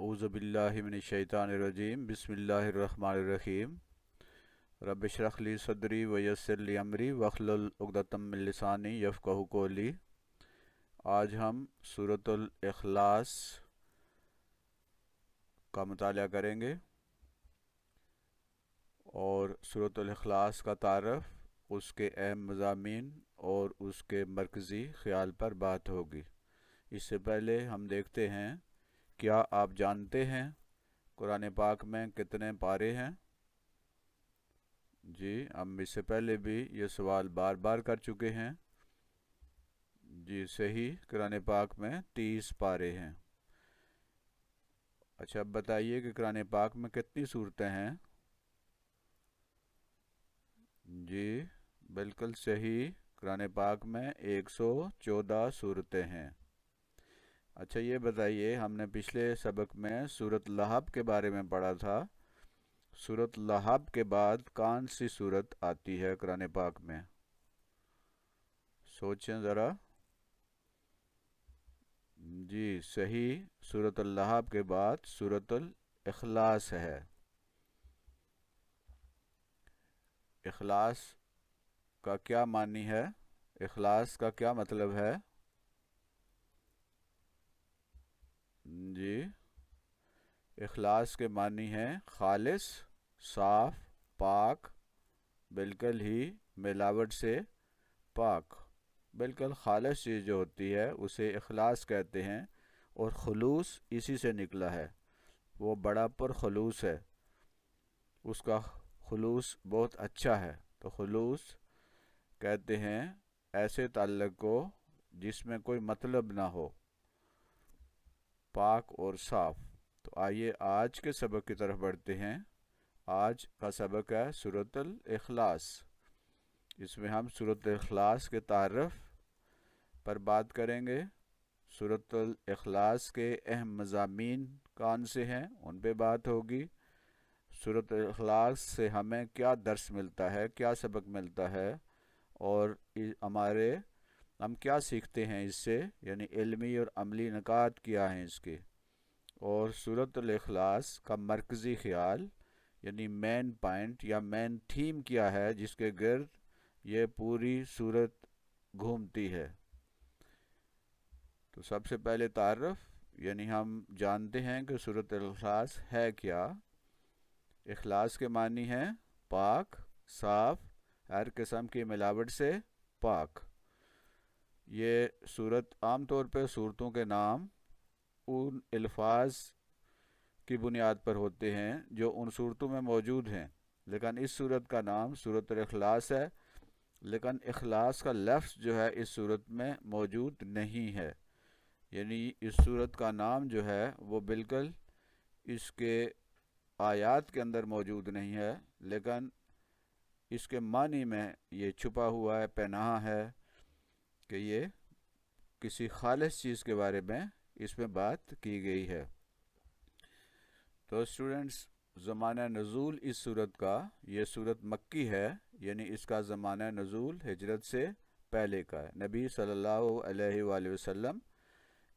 अऊज़ु बिल्लाहि मिनश शैतानिर रजीम बिस्मिल्लाहिर रहमानिर रहीम रब्बि इश्रह ली सदरी व यस्सिर ली अमरी वहलुल उक़दतम मिन लिसानी यफ़क़हू क़ौली। आज हम सूरतुल इख़लास का मुताला करेंगे और सूरतुल इख़लास का तारफ़, उसके अहम मज़ामीन और उसके मरकज़ी ख़याल पर बात होगी। इससे पहले हम देखते हैं, क्या आप जानते हैं कुरान पाक में कितने पारे हैं? जी, हम इससे पहले भी ये सवाल बार बार कर चुके हैं। जी सही, कुरान पाक में 30 पारे हैं। अच्छा, अब बताइए कि कुरान पाक में कितनी सूरतें हैं? जी बिल्कुल सही, कुरान पाक में 114 सूरतें हैं। अच्छा, ये बताइए, हमने पिछले सबक में सूरत लहब के बारे में पढ़ा था। सूरत लहब के बाद कौन सी सूरत आती है कुरान पाक में? सोचें ज़रा। जी सही, सूरत लहब के बाद सूरतुल इख़लास है। इख़लास का क्या मानी है? इख़लास का क्या मतलब है? जी, इख़लास के मानी हैं खालिस, साफ, पाक, बिल्कुल ही मिलावट से पाक। बिल्कुल खालिस चीज़ जो होती है उसे इख़लास कहते हैं, और खुलूस इसी से निकला है। वो बड़ा पुरखलूस है, उसका खुलूस बहुत अच्छा है। तो खुलूस कहते हैं ऐसे ताल्लुक़ को जिसमें कोई मतलब ना हो, पाक और साफ। तो आइए आज के सबक की तरफ बढ़ते हैं। आज का सबक है सूरतुल इख़लास। इसमें हम सूरतुल इख़लास के तारफ़ पर बात करेंगे। सूरतुल इख़लास के अहम मज़ामीन कौन से हैं, उन पे बात होगी। सूरतुल इख़लास से हमें क्या दर्स मिलता है, क्या सबक मिलता है, और हम क्या सीखते हैं इससे, यानी इल्मी और अमली नकात क्या हैं इसके। और सूरतुल इख़लास का मरकज़ी ख़याल यानी मेन पॉइंट या मेन थीम क्या है जिसके गिर्द ये पूरी सूरत घूमती है। तो सबसे पहले तारफ़, यानी हम जानते हैं कि सूरतुल इख़लास है क्या। इख़लास के मानी हैं पाक, साफ, हर किस्म की मिलावट से पाक। ये सूरत आम तौर पर सूरतों के नाम उन अल्फाज की बुनियाद पर होते हैं जो उन सूरतों में मौजूद हैं, लेकिन इस सूरत का नाम सूरतुल इख़लास है, लेकिन इख़लास का लफ्ज़ जो है इस सूरत में मौजूद नहीं है। यानी इस सूरत का नाम जो है वो बिल्कुल इसके आयात के अंदर मौजूद नहीं है, लेकिन इसके मानी में ये छुपा हुआ है, पनाह है कि ये किसी खालिस चीज़ के बारे में इसमें बात की गई है। तो स्टूडेंट्स, ज़माना नज़ूल इस सूरत का, ये सूरत मक्की है, यानी इसका ज़माना नज़ूल हिजरत से पहले का है। नबी सल्लल्लाहु अलैहि वसल्लम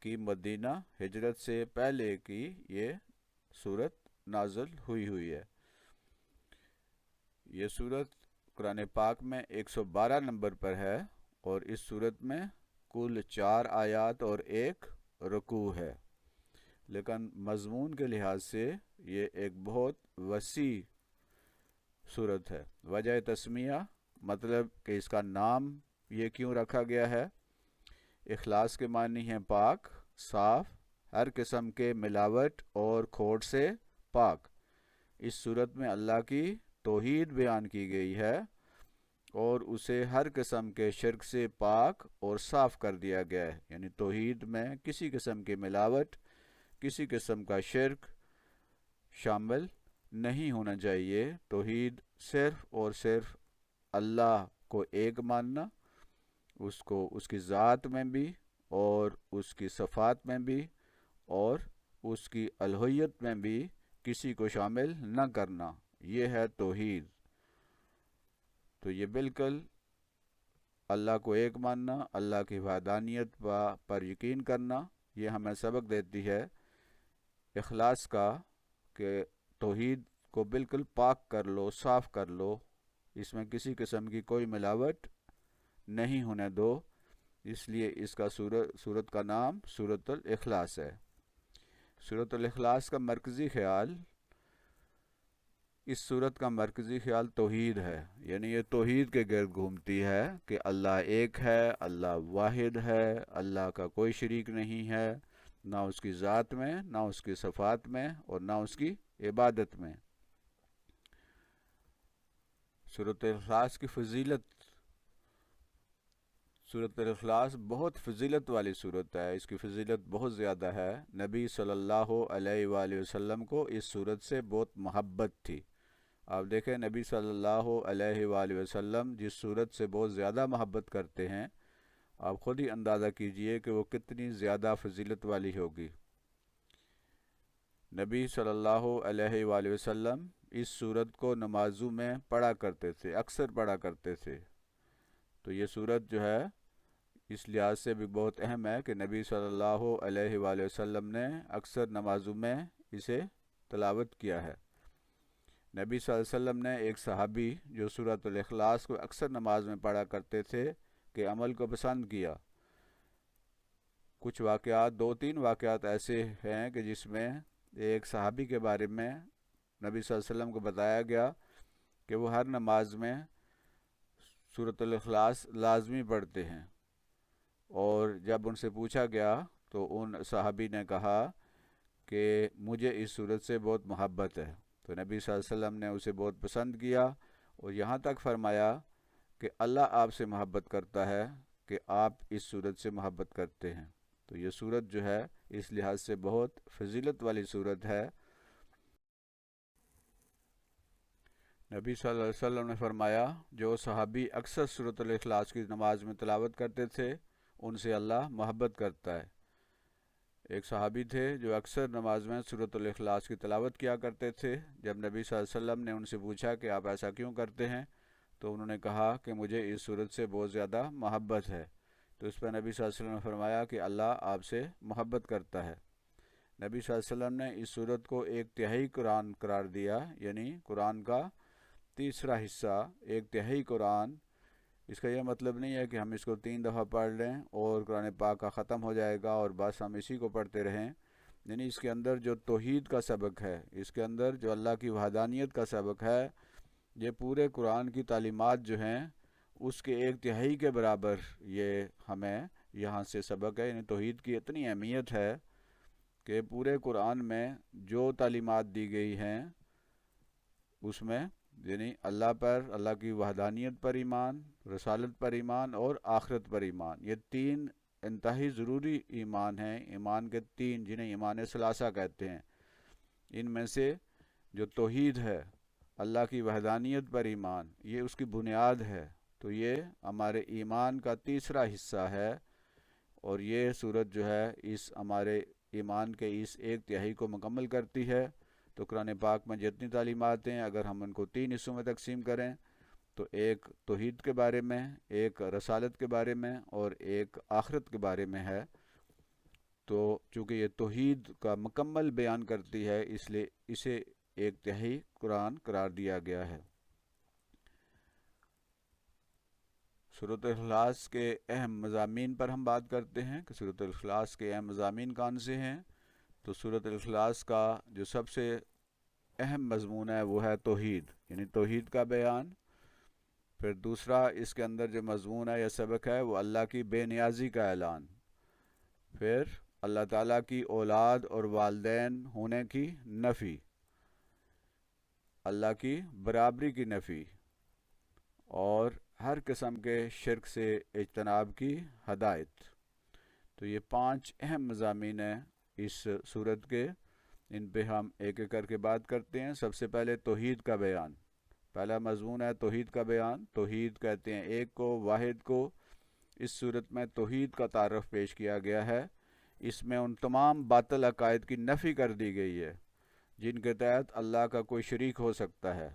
की मदीना हिजरत से पहले की ये सूरत नाज़िल हुई है। ये सूरत कुरान पाक में 112 नंबर पर है, और इस सूरत में कुल 4 आयात और 1 रुकू है। लेकिन मज़मून के लिहाज से ये एक बहुत वसी सूरत है। वजह तस्मिया, मतलब कि इसका नाम ये क्यों रखा गया है। इख़लास के मानी हैं पाक, साफ, हर किस्म के मिलावट और खोट से पाक। इस सूरत में अल्लाह की तौहीद बयान की गई है और उसे हर किस्म के शिर्क से पाक और साफ़ कर दिया गया है। यानी तौहीद में किसी किस्म की मिलावट, किसी किस्म का शिर्क शामिल नहीं होना चाहिए। तौहीद सिर्फ़ और सिर्फ अल्लाह को एक मानना, उसको उसकी ज़ात में भी और उसकी सफ़ात में भी और उसकी अलुहियत में भी किसी को शामिल न करना, ये है तौहीद। तो ये बिल्कुल अल्लाह को एक मानना, अल्लाह की वहदानियत पर यकीन करना, ये हमें सबक देती है इखलास का, कि तौहीद को बिल्कुल पाक कर लो, साफ़ कर लो, इसमें किसी किस्म की कोई मिलावट नहीं होने दो। इसलिए इसका सूरत का नाम सूरतुल इखलास है। सूरतुल इखलास का मरकज़ी ख़्याल, इस सूरत का मरकज़ी ख़्याल तौहीद है, यानी ये तौहीद के गिर्द घूमती है कि अल्लाह एक है, अल्लाह वाहिद है, अल्लाह का कोई शरीक नहीं है, ना उसकी ज़ात में, ना उसकी सिफ़ात में, और ना उसकी इबादत में। सूरत इखलास की फ़जीलत, सूरत इखलास बहुत फ़जीलत वाली सूरत है, इसकी फ़जीलत बहुत ज़्यादा है। नबी सल्लल्लाहु अलैहि वसल्लम को इस सूरत से बहुत मोहब्बत थी। आप देखें, नबी सल्लल्लाहु अलैहि वसल्लम जिस सूरत से बहुत ज़्यादा मोहब्बत करते हैं, आप ख़ुद ही अंदाज़ा कीजिए कि वो कितनी ज़्यादा फ़जीलत वाली होगी। नबी सल्लल्लाहु अलैहि वसल्लम इस सूरत को नमाज़ों में पढ़ा करते थे, अक्सर पढ़ा करते थे। तो ये सूरत जो है इस लिहाज से भी बहुत अहम है कि नबी सल्लल्लाहु अलैहि वसल्लम ने अक्सर नमाज़ों में इसे तिलावत किया है। नबी सल्लल्लाहु अलैहि वसल्लम ने एक सहाबी जो सूरतुल इखलास को अक्सर नमाज में पढ़ा करते थे के अमल को पसंद किया। कुछ वाक़यात, दो तीन वाक़यात ऐसे हैं कि जिसमें एक सहाबी के बारे में नबी सल्लल्लाहु अलैहि वसल्लम को बताया गया कि वो हर नमाज में सूरतुल इखलास लाजमी पढ़ते हैं, और जब उनसे पूछा गया तो उन सहाबी ने कहा कि मुझे इस सूरत से बहुत मोहब्बत है। तो नबी सल्लल्लाहु अलैहि वसल्लम ने उसे बहुत पसंद किया और यहाँ तक फरमाया कि अल्लाह आपसे मोहब्बत करता है कि आप इस सूरत से मोहब्बत करते हैं। तो ये सूरत जो है इस लिहाज से बहुत फजीलत वाली सूरत है। नबी सल्लल्लाहु अलैहि वसल्लम ने फरमाया, जो सहाबी अक्सर सूरतुल इखलास की नमाज में तिलावत करते थे उनसे अल्लाह मोहब्बत करता है। एक सहाबी थे जो अक्सर नमाज में सूरतुल इखलास की तिलावत किया करते थे। जब नबी सल्लल्लाहु अलैहि वसल्लम ने उनसे पूछा कि आप ऐसा क्यों करते हैं, तो उन्होंने कहा कि मुझे इस सूरत से बहुत ज़्यादा मोहब्बत है। तो इस पर नबी सल्लल्लाहु अलैहि वसल्लम ने फरमाया कि अल्लाह आपसे मोहब्बत करता है। नबी सल्लल्लाहु अलैहि वसल्लम ने इस सूरत को एक तिहाई कुरान करार दिया, यानी कुरान का तीसरा हिस्सा, एक तिहाई कुरान। इसका यह मतलब नहीं है कि हम इसको 3 दफ़ा पढ़ लें और कुरान पाक का ख़त्म हो जाएगा और बस हम इसी को पढ़ते रहें। यानी इसके अंदर जो तौहीद का सबक है, इसके अंदर जो अल्लाह की वहदानियत का सबक है, ये पूरे कुरान की तालीमात जो हैं उसके एक तिहाई के बराबर ये हमें यहाँ से सबक है। यानी तौहीद की इतनी अहमियत है कि पूरे कुरान में जो तालीमात दी गई हैं उसमें, यानी अल्लाह पर, अल्लाह की वहदानियत पर ईमान, रसालत पर ईमान और आखिरत पर ईमान, ये तीन इंतहाई ज़रूरी ईमान हैं। ईमान के तीन, जिन्हें ईमान सलासा कहते हैं, इनमें से जो तौहीद है, अल्लाह की वहदानियत पर ईमान, ये उसकी बुनियाद है। तो ये हमारे ईमान का तीसरा हिस्सा है और ये सूरत जो है इस हमारे ईमान के इस एक तिहाई को मुकम्मल करती है। तो कुरान पाक में जितनी तालीमात हैं, अगर हम उनको 3 हिस्सों में तकसीम करें तो एक तौहीद के बारे में, एक रसालत के बारे में और एक आखिरत के बारे में है। तो चूँकि ये तौहीद का मुकम्मल बयान करती है, इसलिए इसे एक तिहाई कुरान करार दिया गया है। सूरत इखलास के अहम मज़ामीन पर हम बात करते हैं कि सूरत इखलास के अहम मज़ामीन कौन से हैं। तो सूरत इखलास का जो सबसे अहम मज़मून है वो है तौहीद, यानी तौहीद का बयान। फिर दूसरा इसके अंदर जो मज़मून है या सबक है वो अल्लाह की बेनियाज़ी का ऐलान। फिर अल्लाह ताला की औलाद और वालदैन होने की नफ़ी, अल्लाह की बराबरी की नफ़ी और हर किस्म के शिरक से इज्तनाब की हदायत। तो ये 5 अहम मज़ामीन हैं इस सूरत के। इन पे हम एक एक करके बात करते हैं। सबसे पहले तौहीद का बयान, पहला मज़मून है तौहीद का बयान। तौहीद कहते हैं एक को, वाहिद को। इस सूरत में तौहीद का तारफ़ पेश किया गया है। इसमें उन तमाम बातिल अकायद की नफ़ी कर दी गई है जिनके तहत अल्लाह का कोई शरीक हो सकता है।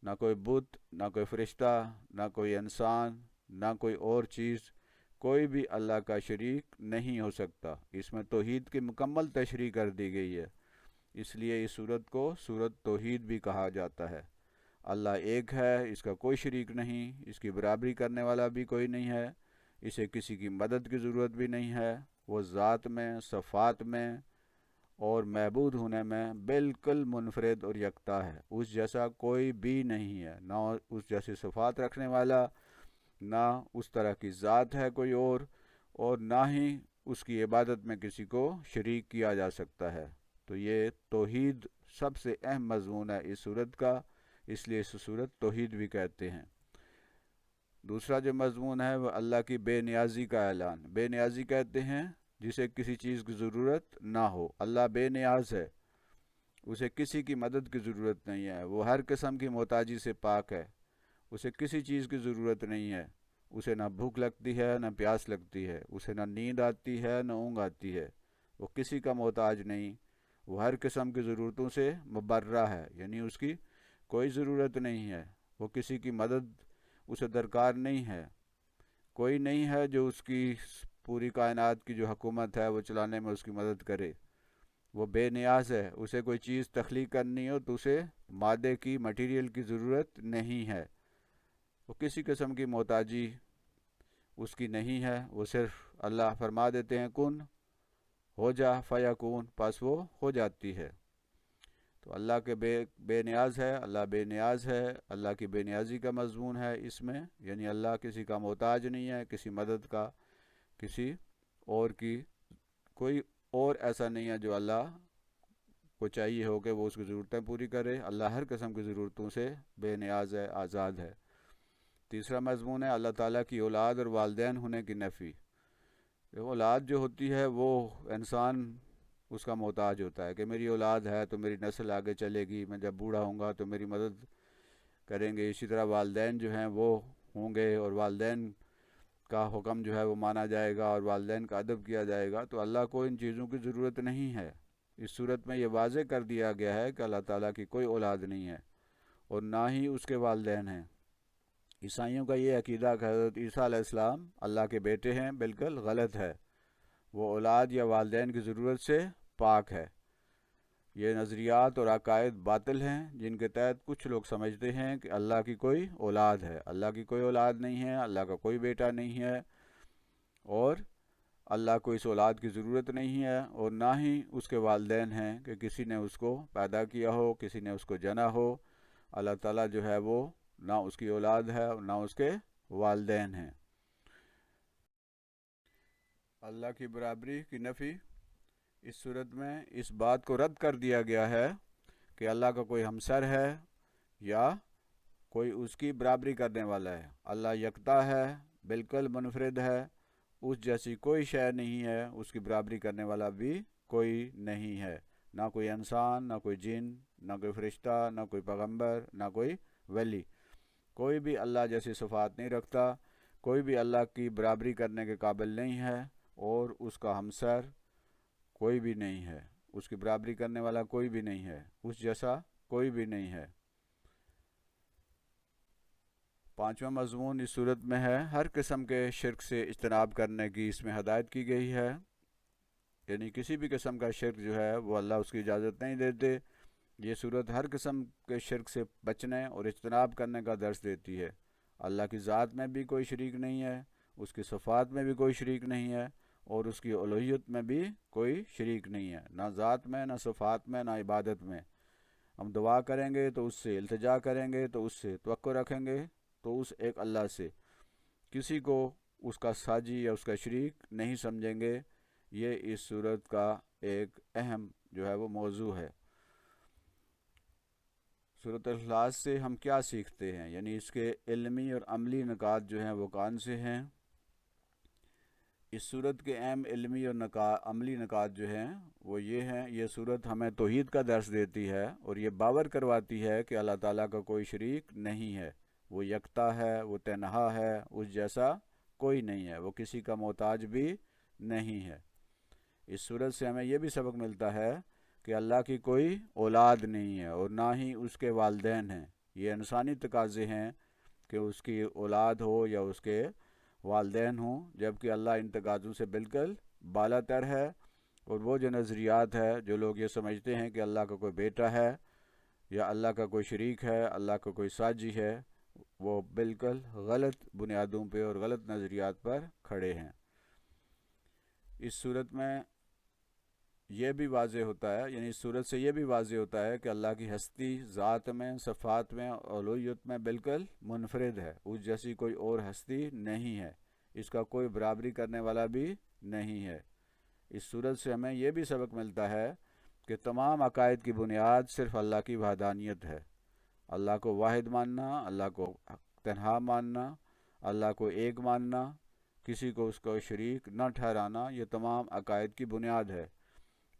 ना कोई बुत, ना कोई फ़रिश्ता, ना कोई इंसान, ना कोई और चीज़, कोई भी अल्लाह का शरीक नहीं हो सकता। इसमें तौहीद की मुकम्मल तशरीह कर दी गई है। اس لیے اس صورت کو صورت توحید بھی کہا جاتا ہے۔ اللہ ایک ہے، اس کا کوئی شریک نہیں، اس کی برابری کرنے والا بھی کوئی نہیں ہے، اسے کسی کی مدد کی ضرورت بھی نہیں ہے، وہ ذات میں، صفات میں اور معبود ہونے میں بالکل منفرد اور یکتا ہے۔ اس جیسا کوئی بھی نہیں ہے، نہ اس جیسی صفات رکھنے والا، نہ اس طرح کی ذات ہے کوئی اور نہ ہی اس کی عبادت میں کسی کو شریک کیا جا سکتا ہے۔ تو یہ توحید سب سے اہم مضمون ہے اس صورت کا، اس لیے اس صورت توحید بھی کہتے ہیں۔ دوسرا جو مضمون ہے وہ اللہ کی بے نیازی کا اعلان۔ بے نیازی کہتے ہیں جسے کسی چیز کی ضرورت نہ ہو۔ اللہ بے نیاز ہے، اسے کسی کی مدد کی ضرورت نہیں ہے، وہ ہر قسم کی محتاجی سے پاک ہے، اسے کسی چیز کی ضرورت نہیں ہے، اسے نہ بھوک لگتی ہے نہ پیاس لگتی ہے، اسے نہ نیند آتی ہے نہ اونگ آتی ہے، وہ کسی کا محتاج نہیں، وہ ہر قسم کی ضرورتوں سے مبرہ ہے، یعنی اس کی کوئی ضرورت نہیں ہے، وہ کسی کی مدد اسے درکار نہیں ہے، کوئی نہیں ہے جو اس کی پوری کائنات کی جو حکومت ہے وہ چلانے میں اس کی مدد کرے۔ وہ بے نیاز ہے، اسے کوئی چیز تخلیق کرنی ہو تو اسے مادے کی، مٹیریل کی ضرورت نہیں ہے، وہ کسی قسم کی محتاجی اس کی نہیں ہے، وہ صرف اللہ فرما دیتے ہیں کن ہو جا فیکون، پس وہ ہو جاتی ہے۔ تو اللہ کے بے نیاز ہے، اللہ بے نیاز ہے، اللہ کی بے نیازی کا مضمون ہے اس میں، یعنی اللہ کسی کا محتاج نہیں ہے، کسی مدد کا، کسی اور کی، کوئی اور ایسا نہیں ہے جو اللہ کو چاہیے ہو کہ وہ اس کی ضرورتیں پوری کرے۔ اللہ ہر قسم کی ضرورتوں سے بے نیاز ہے، آزاد ہے۔ تیسرا مضمون ہے اللہ تعالیٰ کی اولاد اور والدین ہونے کی نفی۔ اولاد جو ہوتی ہے وہ انسان اس کا محتاج ہوتا ہے کہ میری اولاد ہے تو میری نسل آگے چلے گی، میں جب بوڑھا ہوں گا تو میری مدد کریں گے۔ اسی طرح والدین جو ہیں وہ ہوں گے اور والدین کا حکم جو ہے وہ مانا جائے گا اور والدین کا ادب کیا جائے گا۔ تو اللہ کو ان چیزوں کی ضرورت نہیں ہے۔ اس صورت میں یہ واضح کر دیا گیا ہے کہ اللہ تعالیٰ کی کوئی اولاد نہیں ہے اور نہ ہی اس کے والدین ہیں۔ عیسائیوں کا یہ عقیدہ کہ حضرت عیسیٰ علیہ السلام اللہ کے بیٹے ہیں بالکل غلط ہے، وہ اولاد یا والدین کی ضرورت سے پاک ہے۔ یہ نظریات اور عقائد باطل ہیں جن کے تحت کچھ لوگ سمجھتے ہیں کہ اللہ کی کوئی اولاد ہے۔ اللہ کی کوئی اولاد نہیں ہے، اللہ کا کوئی بیٹا نہیں ہے اور اللہ کو اس اولاد کی ضرورت نہیں ہے اور نہ ہی اس کے والدین ہیں کہ کسی نے اس کو پیدا کیا ہو، کسی نے اس کو جنا ہو۔ اللہ تعالیٰ جو ہے وہ نہ اس کی اولاد ہے اور نہ اس کے والدین ہیں۔ اللہ کی برابری کی نفی، اس صورت میں اس بات کو رد کر دیا گیا ہے کہ اللہ کا کوئی ہمسر ہے یا کوئی اس کی برابری کرنے والا ہے۔ اللہ یکتا ہے، بالکل منفرد ہے، اس جیسی کوئی شے نہیں ہے، اس کی برابری کرنے والا بھی کوئی نہیں ہے، نہ کوئی انسان، نہ کوئی جن، نہ کوئی فرشتہ، نہ کوئی پیغمبر، نہ کوئی ولی، کوئی بھی اللہ جیسی صفات نہیں رکھتا، کوئی بھی اللہ کی برابری کرنے کے قابل نہیں ہے اور اس کا ہمسر کوئی بھی نہیں ہے، اس کی برابری کرنے والا کوئی بھی نہیں ہے، اس جیسا کوئی بھی نہیں ہے۔ پانچواں مضمون اس صورت میں ہے ہر قسم کے شرک سے اجتناب کرنے کی اس میں ہدایت کی گئی ہے، یعنی کسی بھی قسم کا شرک جو ہے وہ اللہ اس کی اجازت نہیں دیتے۔ یہ صورت ہر قسم کے شرک سے بچنے اور اجتناب کرنے کا درس دیتی ہے۔ اللہ کی ذات میں بھی کوئی شریک نہیں ہے، اس کی صفات میں بھی کوئی شریک نہیں ہے اور اس کی الوہیت میں بھی کوئی شریک نہیں ہے، نہ ذات میں، نہ صفات میں، نہ عبادت میں۔ ہم دعا کریں گے تو اس سے، التجا کریں گے تو اس سے، توقع رکھیں گے تو اس ایک اللہ سے، کسی کو اس کا ساجی یا اس کا شریک نہیں سمجھیں گے۔ یہ اس صورت کا ایک اہم جو ہے وہ موضوع ہے۔ سورۃ الاخلاص سے ہم کیا سیکھتے ہیں، یعنی اس کے علمی اور عملی نکات جو ہیں وہ کون سے ہیں؟ اس صورت کے اہم علمی اور عملی نکات جو ہیں وہ یہ ہیں، یہ صورت ہمیں توحید کا درس دیتی ہے اور یہ باور کرواتی ہے کہ اللہ تعالیٰ کا کوئی شریک نہیں ہے، وہ یکتا ہے، وہ تنہا ہے، اس جیسا کوئی نہیں ہے، وہ کسی کا محتاج بھی نہیں ہے۔ اس صورت سے ہمیں یہ بھی سبق ملتا ہے کہ اللہ کی کوئی اولاد نہیں ہے اور نہ ہی اس کے والدین ہیں۔ یہ انسانی تقاضے ہیں کہ اس کی اولاد ہو یا اس کے والدین ہوں، جبکہ اللہ ان تقاضوں سے بالکل بالا تر ہے اور وہ جو نظریات ہے، جو لوگ یہ سمجھتے ہیں کہ اللہ کا کوئی بیٹا ہے یا اللہ کا کوئی شریک ہے، اللہ کا کوئی ساجی ہے، وہ بالکل غلط بنیادوں پہ اور غلط نظریات پر کھڑے ہیں۔ اس صورت میں یہ بھی واضح ہوتا ہے، یعنی اس صورت سے یہ بھی واضح ہوتا ہے کہ اللہ کی ہستی ذات میں، صفات میں، اولویت میں بالکل منفرد ہے، اس جیسی کوئی اور ہستی نہیں ہے، اس کا کوئی برابری کرنے والا بھی نہیں ہے۔ اس صورت سے ہمیں یہ بھی سبق ملتا ہے کہ تمام عقائد کی بنیاد صرف اللہ کی وحدانیت ہے۔ اللہ کو واحد ماننا، اللہ کو تنہا ماننا، اللہ کو ایک ماننا، کسی کو اس کو شریک نہ ٹھہرانا، یہ تمام عقائد کی بنیاد ہے۔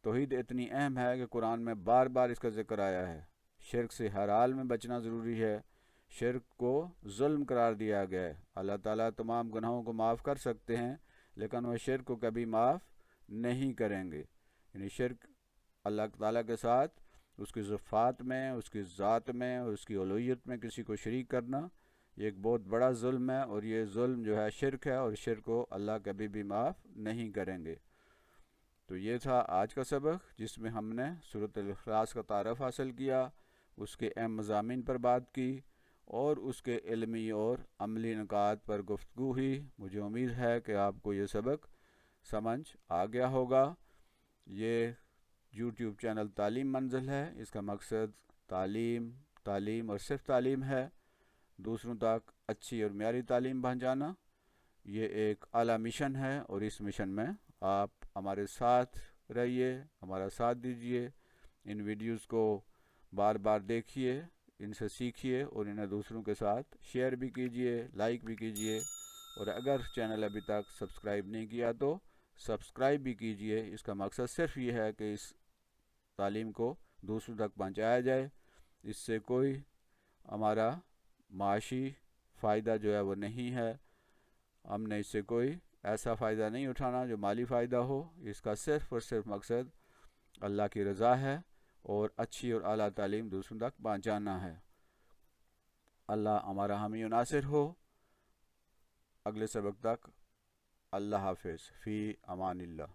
توحید اتنی اہم ہے کہ قرآن میں بار بار اس کا ذکر آیا ہے۔ شرک سے ہر حال میں بچنا ضروری ہے۔ شرک کو ظلم قرار دیا گیا ہے۔ اللہ تعالیٰ تمام گناہوں کو معاف کر سکتے ہیں، لیکن وہ شرک کو کبھی معاف نہیں کریں گے۔ یعنی شرک اللہ تعالیٰ کے ساتھ اس کی صفات میں، اس کی ذات میں اور اس کی اولویت میں کسی کو شریک کرنا، یہ ایک بہت بڑا ظلم ہے، اور یہ ظلم جو ہے شرک ہے، اور شرک کو اللہ کبھی بھی معاف نہیں کریں گے۔ تو یہ تھا آج کا سبق، جس میں ہم نے سورۃ الاخلاص کا تعارف حاصل کیا، اس کے اہم مضامین پر بات کی، اور اس کے علمی اور عملی نکات پر گفتگو ہوئی۔ مجھے امید ہے کہ آپ کو یہ سبق سمجھ آ گیا ہوگا۔ یہ یوٹیوب چینل تعلیم منزل ہے، اس کا مقصد تعلیم اور صرف تعلیم ہے، دوسروں تک اچھی اور معیاری تعلیم پہنچانا۔ یہ ایک اعلیٰ مشن ہے، اور اس مشن میں آپ ہمارے ساتھ رہیے، ہمارا ساتھ دیجیے، ان ویڈیوز کو بار بار دیکھیے، ان سے سیکھیے، اور انہیں دوسروں کے ساتھ شیئر بھی کیجیے، لائک بھی کیجیے، اور اگر چینل ابھی تک سبسکرائب نہیں کیا تو سبسکرائب بھی کیجیے۔ اس کا مقصد صرف یہ ہے کہ اس تعلیم کو دوسروں تک پہنچایا جائے۔ اس سے کوئی ہمارا معاشی فائدہ جو ہے وہ نہیں ہے، ہم نے اس سے کوئی ایسا فائدہ نہیں اٹھانا جو مالی فائدہ ہو۔ اس کا صرف اور صرف مقصد اللہ کی رضا ہے، اور اچھی اور اعلیٰ تعلیم دوسروں تک پہنچانا ہے۔ اللہ ہمارا حامی و ناصر ہو۔ اگلے سبق تک اللہ حافظ، فی امان اللہ۔